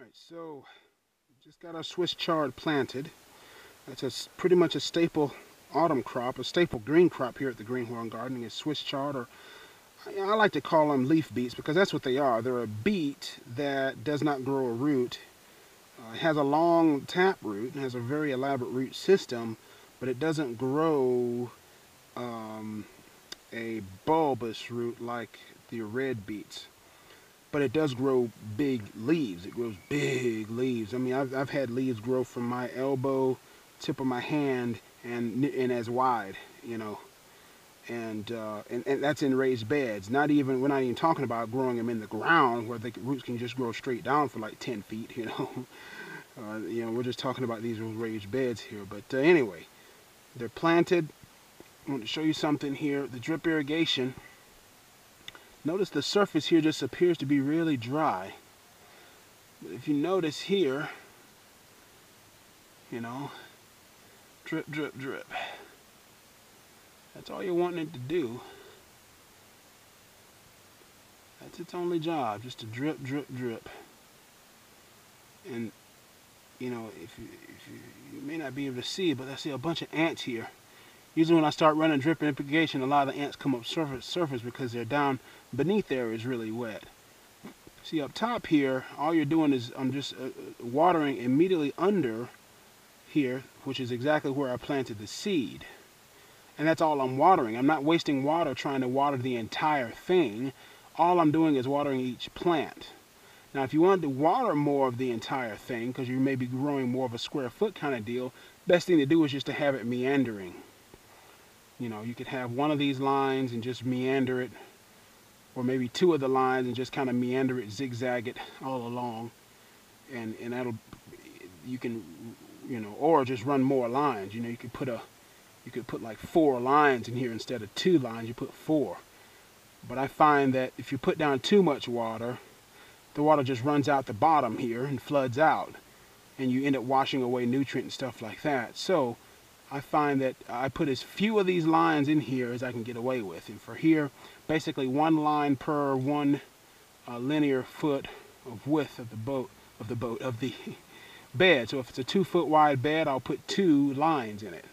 Alright, so just got our Swiss chard planted. That's pretty much a staple autumn crop, a staple green crop here at the Greenhorn Garden is Swiss chard, or I like to call them leaf beets because that's what they are. They're a beet that does not grow a root. It has a long tap root and has a very elaborate root system, but it doesn't grow a bulbous root like the red beets. But it does grow big leaves. It grows big leaves. I mean, I've had leaves grow from my elbow, tip of my hand, and as wide, you know. And that's in raised beds. We're not even talking about growing them in the ground where the roots can just grow straight down for like 10 feet, you know. We're just talking about these raised beds here. But anyway, they're planted. I want to show you something here. The drip irrigation. Notice the surface here just appears to be really dry. But if you notice here, you know, drip, drip, drip. That's all you're wanting it to do. That's its only job, just to drip, drip, drip. And, you know, you may not be able to see, but I see a bunch of ants here. Usually when I start running drip irrigation, a lot of the ants come up surface because they're down beneath there is really wet. See up top here, all you're doing is I'm just watering immediately under here, which is exactly where I planted the seed. And that's all I'm watering. I'm not wasting water trying to water the entire thing. All I'm doing is watering each plant. Now if you wanted to water more of the entire thing, because you may be growing more of a square foot kind of deal, best thing to do is just to have it meandering. You know, you could have one of these lines and just meander it, or maybe two of the lines and just kind of meander it, zigzag it all along, and that'll, you can, you know, or just run more lines. You know, you could put like 4 lines in here instead of 2 lines. You put 4. But I find that if you put down too much water, the water just runs out the bottom here and floods out, and you end up washing away nutrient and stuff like that. So I find that I put as few of these lines in here as I can get away with. And for here, basically 1 line per 1 linear foot of width of the bed. So if it's a 2-foot wide bed, I'll put 2 lines in it.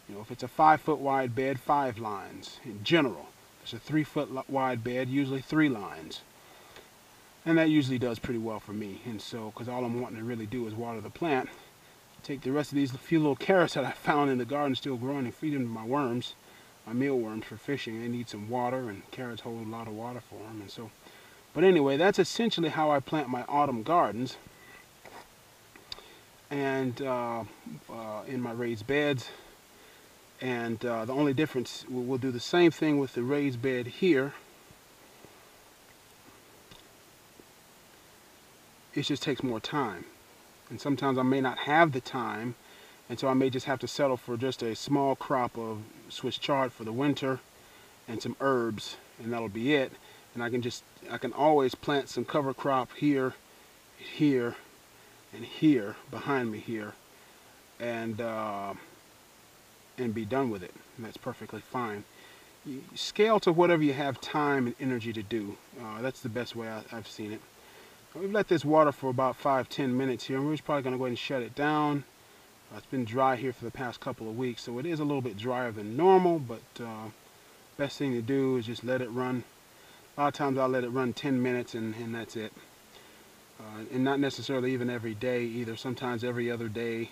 You know, if it's a 5-foot wide bed, 5 lines in general. If it's a 3-foot wide bed, usually 3 lines. And that usually does pretty well for me. And so, because all I'm wanting to really do is water the plant. Take the rest of these few little carrots that I found in the garden still growing and feed them to my worms, my mealworms for fishing. They need some water, and carrots hold a lot of water for them. And so, but anyway, that's essentially how I plant my autumn gardens. And in my raised beds. And the only difference, we'll do the same thing with the raised bed here. It just takes more time. And sometimes I may not have the time, and so I may just have to settle for just a small crop of Swiss chard for the winter and some herbs, and that'll be it. And I can always plant some cover crop here, here, and here behind me here, and be done with it. And that's perfectly fine. You scale to whatever you have time and energy to do. That's the best way I've seen it. We've let this water for about 5-10 minutes here, and we're probably going to go ahead and shut it down. It's been dry here for the past couple of weeks, so it is a little bit drier than normal, but best thing to do is just let it run. A lot of times I'll let it run 10 minutes and that's it. And not necessarily even every day either, sometimes every other day.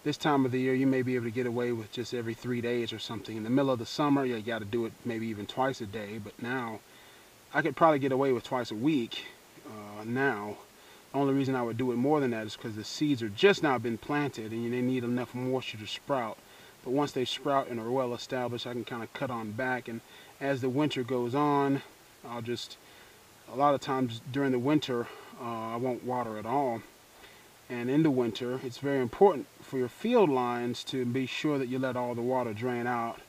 This time of the year you may be able to get away with just every 3 days or something. In the middle of the summer you got to do it maybe even twice a day, but now I could probably get away with twice a week. Now, the only reason I would do it more than that is because the seeds are just now been planted and they need enough moisture to sprout. But once they sprout and are well established, I can kind of cut on back. And as the winter goes on, a lot of times during the winter, I won't water at all. And in the winter, it's very important for your field lines to be sure that you let all the water drain out,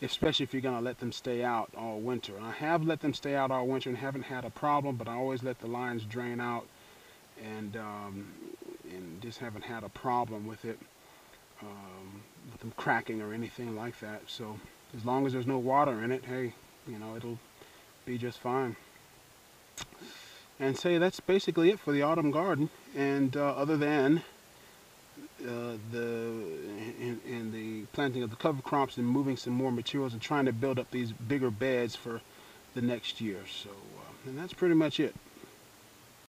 especially if you're going to let them stay out all winter. I have let them stay out all winter and haven't had a problem, but I always let the lines drain out and just haven't had a problem with it, with them cracking or anything like that. So as long as there's no water in it, hey, you know, it'll be just fine. and say that's basically it for the autumn garden. And other than the planting of the cover crops and moving some more materials and trying to build up these bigger beds for the next year. So, and that's pretty much it.